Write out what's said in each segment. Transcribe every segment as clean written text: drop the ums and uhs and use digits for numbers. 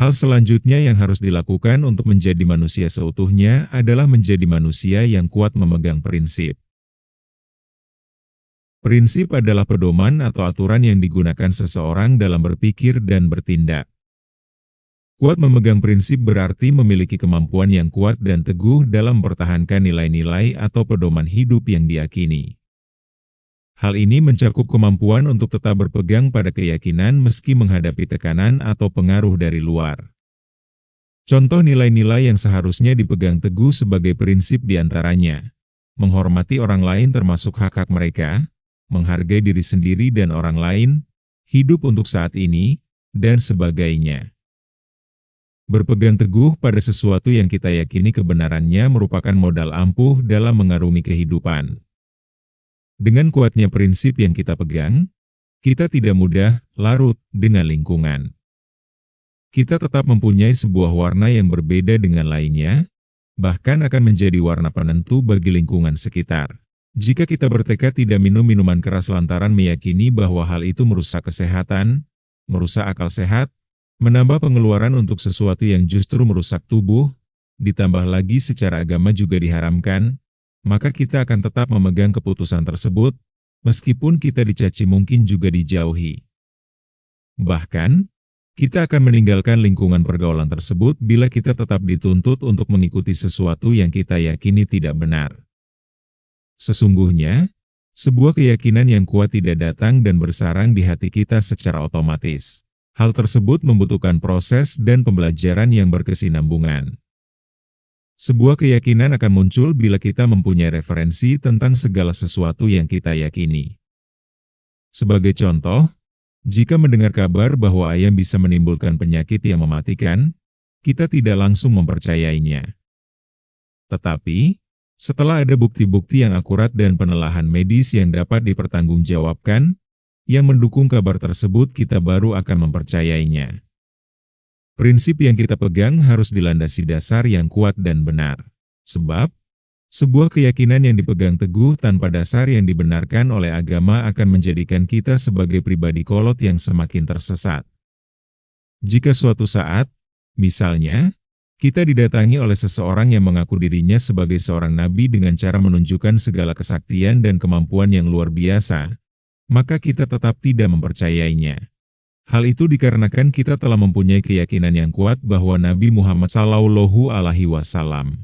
Hal selanjutnya yang harus dilakukan untuk menjadi manusia seutuhnya adalah menjadi manusia yang kuat memegang prinsip. Prinsip adalah pedoman atau aturan yang digunakan seseorang dalam berpikir dan bertindak. Kuat memegang prinsip berarti memiliki kemampuan yang kuat dan teguh dalam mempertahankan nilai-nilai atau pedoman hidup yang diyakini. Hal ini mencakup kemampuan untuk tetap berpegang pada keyakinan meski menghadapi tekanan atau pengaruh dari luar. Contoh nilai-nilai yang seharusnya dipegang teguh sebagai prinsip diantaranya: menghormati orang lain termasuk hak-hak mereka, menghargai diri sendiri dan orang lain, hidup untuk saat ini, dan sebagainya. Berpegang teguh pada sesuatu yang kita yakini kebenarannya merupakan modal ampuh dalam mengarungi kehidupan. Dengan kuatnya prinsip yang kita pegang, kita tidak mudah larut dengan lingkungan. Kita tetap mempunyai sebuah warna yang berbeda dengan lainnya, bahkan akan menjadi warna penentu bagi lingkungan sekitar. Jika kita bertekad tidak minum minuman keras lantaran meyakini bahwa hal itu merusak kesehatan, merusak akal sehat, menambah pengeluaran untuk sesuatu yang justru merusak tubuh, ditambah lagi secara agama juga diharamkan, maka kita akan tetap memegang keputusan tersebut, meskipun kita dicaci mungkin juga dijauhi. Bahkan, kita akan meninggalkan lingkungan pergaulan tersebut bila kita tetap dituntut untuk mengikuti sesuatu yang kita yakini tidak benar. Sesungguhnya, sebuah keyakinan yang kuat tidak datang dan bersarang di hati kita secara otomatis. Hal tersebut membutuhkan proses dan pembelajaran yang berkesinambungan. Sebuah keyakinan akan muncul bila kita mempunyai referensi tentang segala sesuatu yang kita yakini. Sebagai contoh, jika mendengar kabar bahwa ayam bisa menimbulkan penyakit yang mematikan, kita tidak langsung mempercayainya. Tetapi, setelah ada bukti-bukti yang akurat dan penelaahan medis yang dapat dipertanggungjawabkan, yang mendukung kabar tersebut, kita baru akan mempercayainya. Prinsip yang kita pegang harus dilandasi dasar yang kuat dan benar. Sebab, sebuah keyakinan yang dipegang teguh tanpa dasar yang dibenarkan oleh agama akan menjadikan kita sebagai pribadi kolot yang semakin tersesat. Jika suatu saat, misalnya, kita didatangi oleh seseorang yang mengaku dirinya sebagai seorang nabi dengan cara menunjukkan segala kesaktian dan kemampuan yang luar biasa, maka kita tetap tidak mempercayainya. Hal itu dikarenakan kita telah mempunyai keyakinan yang kuat bahwa Nabi Muhammad SAW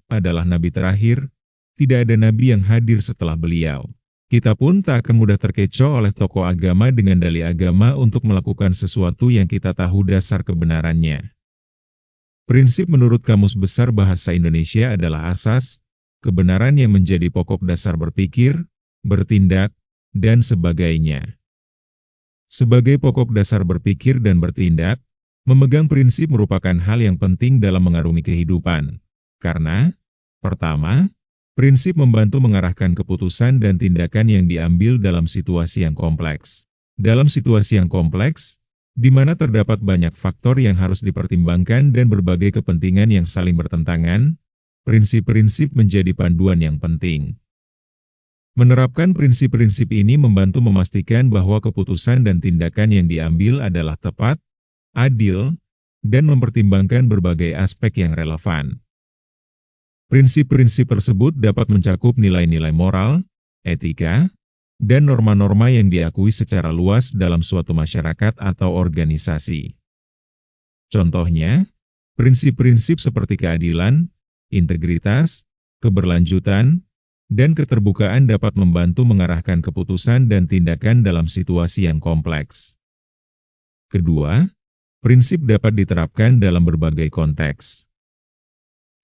adalah nabi terakhir, tidak ada nabi yang hadir setelah beliau. Kita pun tak akan mudah terkecoh oleh tokoh agama dengan dalih agama untuk melakukan sesuatu yang kita tahu dasar kebenarannya. Prinsip menurut Kamus Besar Bahasa Indonesia adalah asas, kebenaran yang menjadi pokok dasar berpikir, bertindak, dan sebagainya. Sebagai pokok dasar berpikir dan bertindak, memegang prinsip merupakan hal yang penting dalam mengarungi kehidupan. Karena, pertama, prinsip membantu mengarahkan keputusan dan tindakan yang diambil dalam situasi yang kompleks. Dalam situasi yang kompleks, di mana terdapat banyak faktor yang harus dipertimbangkan dan berbagai kepentingan yang saling bertentangan, prinsip-prinsip menjadi panduan yang penting. Menerapkan prinsip-prinsip ini membantu memastikan bahwa keputusan dan tindakan yang diambil adalah tepat, adil, dan mempertimbangkan berbagai aspek yang relevan. Prinsip-prinsip tersebut dapat mencakup nilai-nilai moral, etika, dan norma-norma yang diakui secara luas dalam suatu masyarakat atau organisasi. Contohnya, prinsip-prinsip seperti keadilan, integritas, keberlanjutan, dan keterbukaan dapat membantu mengarahkan keputusan dan tindakan dalam situasi yang kompleks. Kedua, prinsip dapat diterapkan dalam berbagai konteks.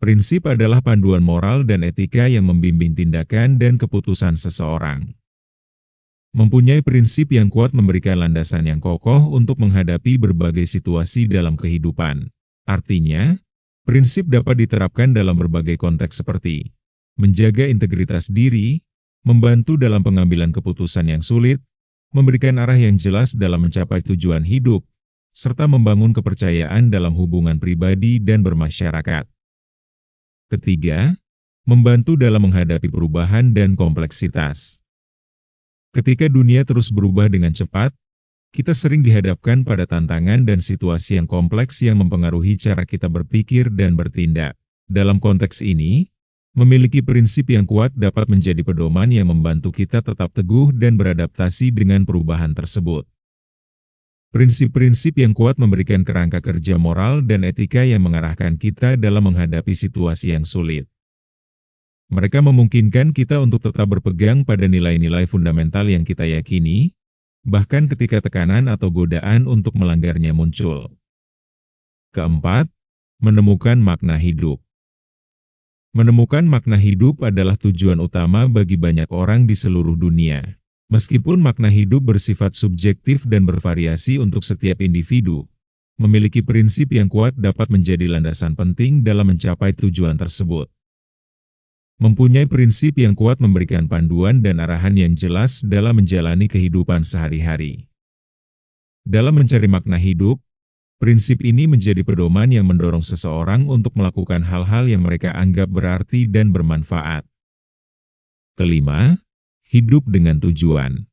Prinsip adalah panduan moral dan etika yang membimbing tindakan dan keputusan seseorang. Mempunyai prinsip yang kuat memberikan landasan yang kokoh untuk menghadapi berbagai situasi dalam kehidupan. Artinya, prinsip dapat diterapkan dalam berbagai konteks seperti menjaga integritas diri, membantu dalam pengambilan keputusan yang sulit, memberikan arah yang jelas dalam mencapai tujuan hidup, serta membangun kepercayaan dalam hubungan pribadi dan bermasyarakat. Ketiga, membantu dalam menghadapi perubahan dan kompleksitas. Ketika dunia terus berubah dengan cepat, Kita sering dihadapkan pada tantangan dan situasi yang kompleks yang mempengaruhi cara kita berpikir dan bertindak. Dalam konteks ini, memiliki prinsip yang kuat dapat menjadi pedoman yang membantu kita tetap teguh dan beradaptasi dengan perubahan tersebut. Prinsip-prinsip yang kuat memberikan kerangka kerja moral dan etika yang mengarahkan kita dalam menghadapi situasi yang sulit. Mereka memungkinkan kita untuk tetap berpegang pada nilai-nilai fundamental yang kita yakini, bahkan ketika tekanan atau godaan untuk melanggarnya muncul. Keempat, menemukan makna hidup. Menemukan makna hidup adalah tujuan utama bagi banyak orang di seluruh dunia. Meskipun makna hidup bersifat subjektif dan bervariasi untuk setiap individu, memiliki prinsip yang kuat dapat menjadi landasan penting dalam mencapai tujuan tersebut. Mempunyai prinsip yang kuat memberikan panduan dan arahan yang jelas dalam menjalani kehidupan sehari-hari. Dalam mencari makna hidup, prinsip ini menjadi pedoman yang mendorong seseorang untuk melakukan hal-hal yang mereka anggap berarti dan bermanfaat. Kelima, hidup dengan tujuan.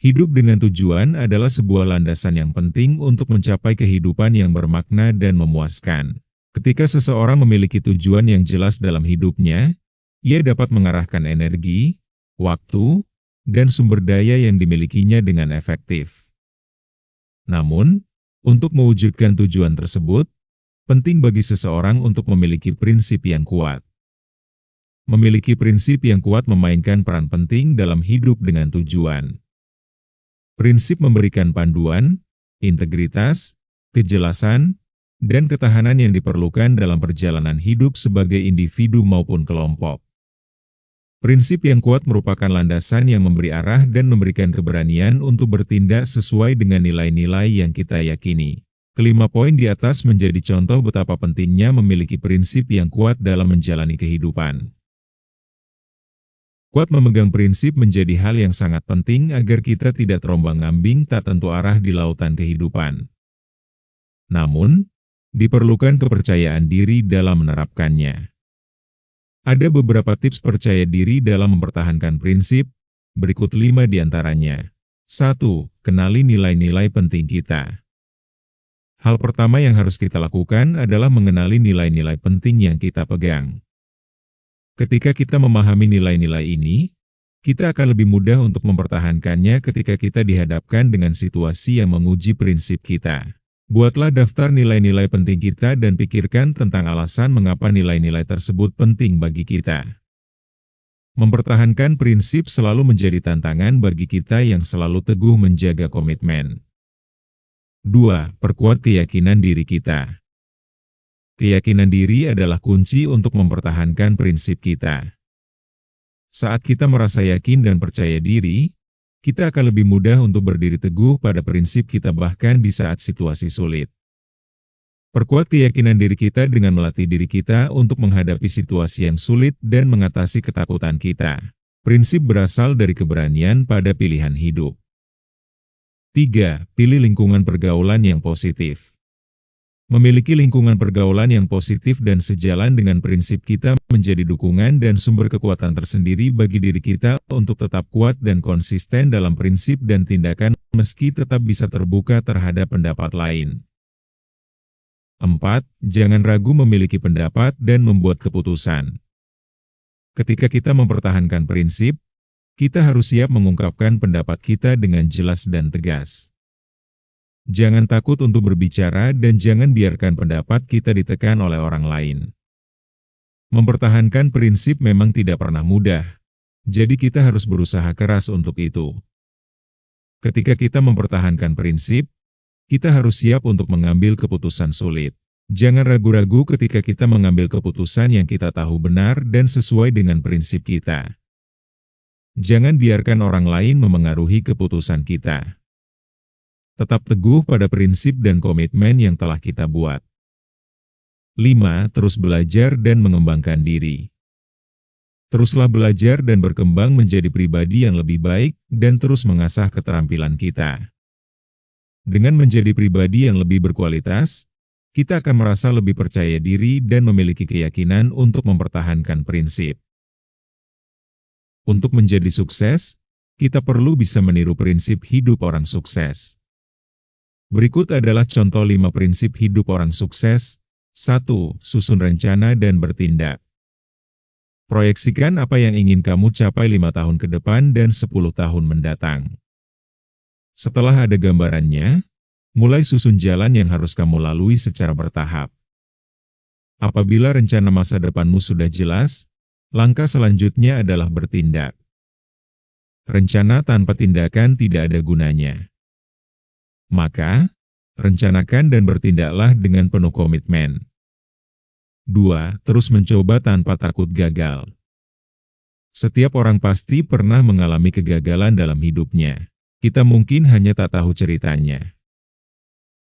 Hidup dengan tujuan adalah sebuah landasan yang penting untuk mencapai kehidupan yang bermakna dan memuaskan. Ketika seseorang memiliki tujuan yang jelas dalam hidupnya, ia dapat mengarahkan energi, waktu, dan sumber daya yang dimilikinya dengan efektif. Namun, untuk mewujudkan tujuan tersebut, penting bagi seseorang untuk memiliki prinsip yang kuat. Memiliki prinsip yang kuat memainkan peran penting dalam hidup dengan tujuan. Prinsip memberikan panduan, integritas, kejelasan, dan ketahanan yang diperlukan dalam perjalanan hidup sebagai individu maupun kelompok. Prinsip yang kuat merupakan landasan yang memberi arah dan memberikan keberanian untuk bertindak sesuai dengan nilai-nilai yang kita yakini. Kelima poin di atas menjadi contoh betapa pentingnya memiliki prinsip yang kuat dalam menjalani kehidupan. Kuat memegang prinsip menjadi hal yang sangat penting agar kita tidak terombang-ambing tak tentu arah di lautan kehidupan. Namun, diperlukan kepercayaan diri dalam menerapkannya. Ada beberapa tips percaya diri dalam mempertahankan prinsip, berikut 5 di antaranya. 1. Kenali nilai-nilai penting kita. Hal pertama yang harus kita lakukan adalah mengenali nilai-nilai penting yang kita pegang. Ketika kita memahami nilai-nilai ini, kita akan lebih mudah untuk mempertahankannya ketika kita dihadapkan dengan situasi yang menguji prinsip kita. Buatlah daftar nilai-nilai penting kita dan pikirkan tentang alasan mengapa nilai-nilai tersebut penting bagi kita. Mempertahankan prinsip selalu menjadi tantangan bagi kita yang selalu teguh menjaga komitmen. 2. Perkuat keyakinan diri kita. Keyakinan diri adalah kunci untuk mempertahankan prinsip kita. Saat kita merasa yakin dan percaya diri, kita akan lebih mudah untuk berdiri teguh pada prinsip kita bahkan di saat situasi sulit. Perkuat keyakinan diri kita dengan melatih diri kita untuk menghadapi situasi yang sulit dan mengatasi ketakutan kita. Prinsip berasal dari keberanian pada pilihan hidup. 3. Pilih lingkungan pergaulan yang positif. Memiliki lingkungan pergaulan yang positif dan sejalan dengan prinsip kita menjadi dukungan dan sumber kekuatan tersendiri bagi diri kita untuk tetap kuat dan konsisten dalam prinsip dan tindakan meski tetap bisa terbuka terhadap pendapat lain. 4. Jangan ragu memiliki pendapat dan membuat keputusan. Ketika kita mempertahankan prinsip, kita harus siap mengungkapkan pendapat kita dengan jelas dan tegas. Jangan takut untuk berbicara dan jangan biarkan pendapat kita ditekan oleh orang lain. Mempertahankan prinsip memang tidak pernah mudah, jadi kita harus berusaha keras untuk itu. Ketika kita mempertahankan prinsip, kita harus siap untuk mengambil keputusan sulit. Jangan ragu-ragu ketika kita mengambil keputusan yang kita tahu benar dan sesuai dengan prinsip kita. Jangan biarkan orang lain memengaruhi keputusan kita. Tetap teguh pada prinsip dan komitmen yang telah kita buat. 5. Terus belajar dan mengembangkan diri. Teruslah belajar dan berkembang menjadi pribadi yang lebih baik dan terus mengasah keterampilan kita. Dengan menjadi pribadi yang lebih berkualitas, kita akan merasa lebih percaya diri dan memiliki keyakinan untuk mempertahankan prinsip. Untuk menjadi sukses, kita perlu bisa meniru prinsip hidup orang sukses. Berikut adalah contoh 5 prinsip hidup orang sukses. 1. Susun rencana dan bertindak. Proyeksikan apa yang ingin kamu capai 5 tahun ke depan dan 10 tahun mendatang. Setelah ada gambarannya, mulai susun jalan yang harus kamu lalui secara bertahap. Apabila rencana masa depanmu sudah jelas, langkah selanjutnya adalah bertindak. Rencana tanpa tindakan tidak ada gunanya. Maka, rencanakan dan bertindaklah dengan penuh komitmen. 2. Terus mencoba tanpa takut gagal. Setiap orang pasti pernah mengalami kegagalan dalam hidupnya. Kita mungkin hanya tak tahu ceritanya.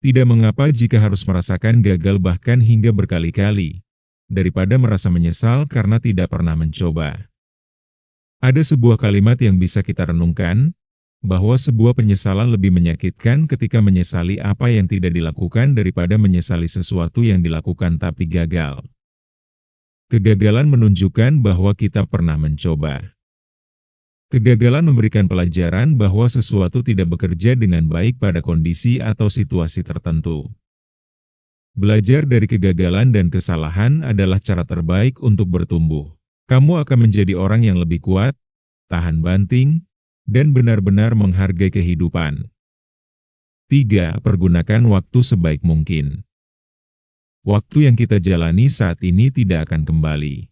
Tidak mengapa jika harus merasakan gagal bahkan hingga berkali-kali, daripada merasa menyesal karena tidak pernah mencoba. Ada sebuah kalimat yang bisa kita renungkan, bahwa sebuah penyesalan lebih menyakitkan ketika menyesali apa yang tidak dilakukan daripada menyesali sesuatu yang dilakukan tapi gagal. Kegagalan menunjukkan bahwa kita pernah mencoba. Kegagalan memberikan pelajaran bahwa sesuatu tidak bekerja dengan baik pada kondisi atau situasi tertentu. Belajar dari kegagalan dan kesalahan adalah cara terbaik untuk bertumbuh. Kamu akan menjadi orang yang lebih kuat, tahan banting, dan benar-benar menghargai kehidupan. 3. Pergunakan waktu sebaik mungkin. Waktu yang kita jalani saat ini tidak akan kembali.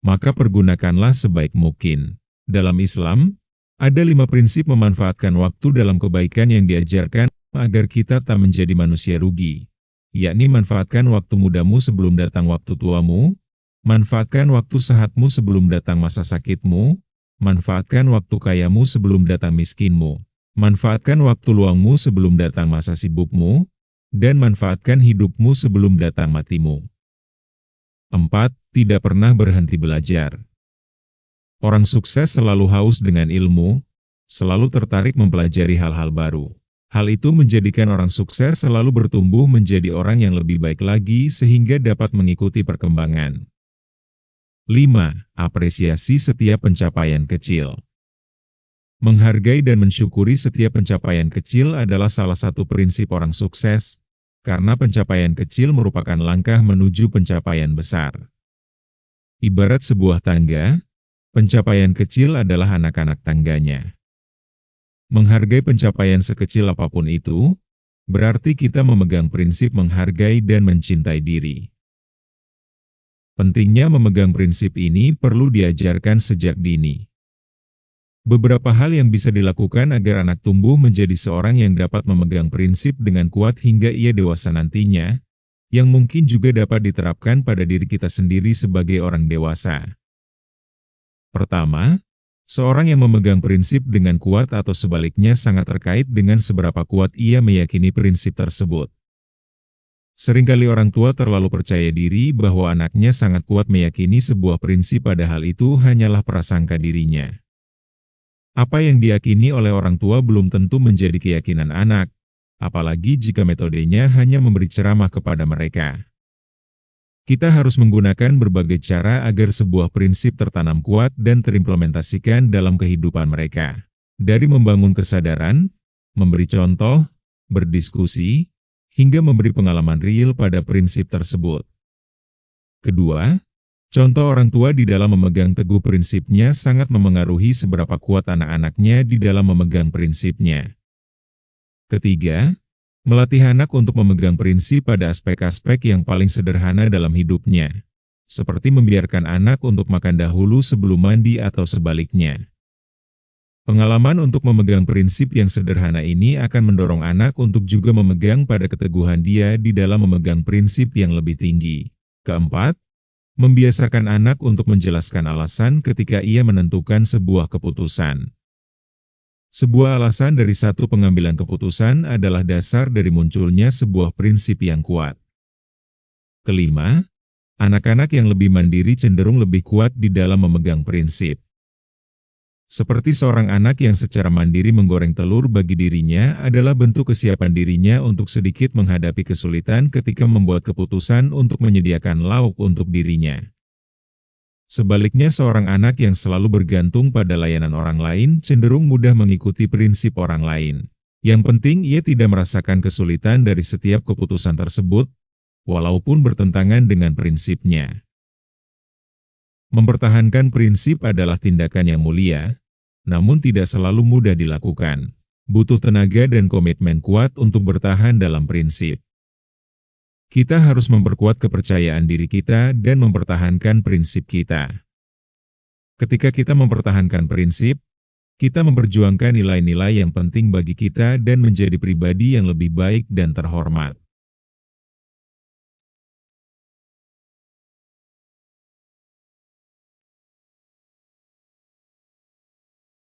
Maka pergunakanlah sebaik mungkin. Dalam Islam, ada 5 prinsip memanfaatkan waktu dalam kebaikan yang diajarkan agar kita tak menjadi manusia rugi, yakni manfaatkan waktu mudamu sebelum datang waktu tuamu, manfaatkan waktu sehatmu sebelum datang masa sakitmu, manfaatkan waktu kayamu sebelum datang miskinmu, manfaatkan waktu luangmu sebelum datang masa sibukmu, dan manfaatkan hidupmu sebelum datang matimu. 4. Tidak pernah berhenti belajar. Orang sukses selalu haus dengan ilmu, selalu tertarik mempelajari hal-hal baru. Hal itu menjadikan orang sukses selalu bertumbuh menjadi orang yang lebih baik lagi sehingga dapat mengikuti perkembangan. 5. Apresiasi setiap pencapaian kecil. Menghargai dan mensyukuri setiap pencapaian kecil adalah salah satu prinsip orang sukses, karena pencapaian kecil merupakan langkah menuju pencapaian besar. Ibarat sebuah tangga, pencapaian kecil adalah anak-anak tangganya. Menghargai pencapaian sekecil apapun itu, berarti kita memegang prinsip menghargai dan mencintai diri. Pentingnya memegang prinsip ini perlu diajarkan sejak dini. Beberapa hal yang bisa dilakukan agar anak tumbuh menjadi seorang yang dapat memegang prinsip dengan kuat hingga ia dewasa nantinya, yang mungkin juga dapat diterapkan pada diri kita sendiri sebagai orang dewasa. Pertama, seorang yang memegang prinsip dengan kuat atau sebaliknya sangat terkait dengan seberapa kuat ia meyakini prinsip tersebut. Seringkali orang tua terlalu percaya diri bahwa anaknya sangat kuat meyakini sebuah prinsip padahal itu hanyalah prasangka dirinya. Apa yang diyakini oleh orang tua belum tentu menjadi keyakinan anak, apalagi jika metodenya hanya memberi ceramah kepada mereka. Kita harus menggunakan berbagai cara agar sebuah prinsip tertanam kuat dan terimplementasikan dalam kehidupan mereka. Dari membangun kesadaran, memberi contoh, berdiskusi, hingga memberi pengalaman real pada prinsip tersebut. Kedua, contoh orang tua di dalam memegang teguh prinsipnya sangat memengaruhi seberapa kuat anak-anaknya di dalam memegang prinsipnya. Ketiga, melatih anak untuk memegang prinsip pada aspek-aspek yang paling sederhana dalam hidupnya, seperti membiarkan anak untuk makan dahulu sebelum mandi atau sebaliknya. Pengalaman untuk memegang prinsip yang sederhana ini akan mendorong anak untuk juga memegang pada keteguhan dia di dalam memegang prinsip yang lebih tinggi. Keempat, membiasakan anak untuk menjelaskan alasan ketika ia menentukan sebuah keputusan. Sebuah alasan dari satu pengambilan keputusan adalah dasar dari munculnya sebuah prinsip yang kuat. Kelima, anak-anak yang lebih mandiri cenderung lebih kuat di dalam memegang prinsip. Seperti seorang anak yang secara mandiri menggoreng telur bagi dirinya adalah bentuk kesiapan dirinya untuk sedikit menghadapi kesulitan ketika membuat keputusan untuk menyediakan lauk untuk dirinya. Sebaliknya, seorang anak yang selalu bergantung pada layanan orang lain cenderung mudah mengikuti prinsip orang lain. Yang penting ia tidak merasakan kesulitan dari setiap keputusan tersebut, walaupun bertentangan dengan prinsipnya. Mempertahankan prinsip adalah tindakan yang mulia, namun tidak selalu mudah dilakukan. Butuh tenaga dan komitmen kuat untuk bertahan dalam prinsip. Kita harus memperkuat kepercayaan diri kita dan mempertahankan prinsip kita. Ketika kita mempertahankan prinsip, kita memperjuangkan nilai-nilai yang penting bagi kita dan menjadi pribadi yang lebih baik dan terhormat.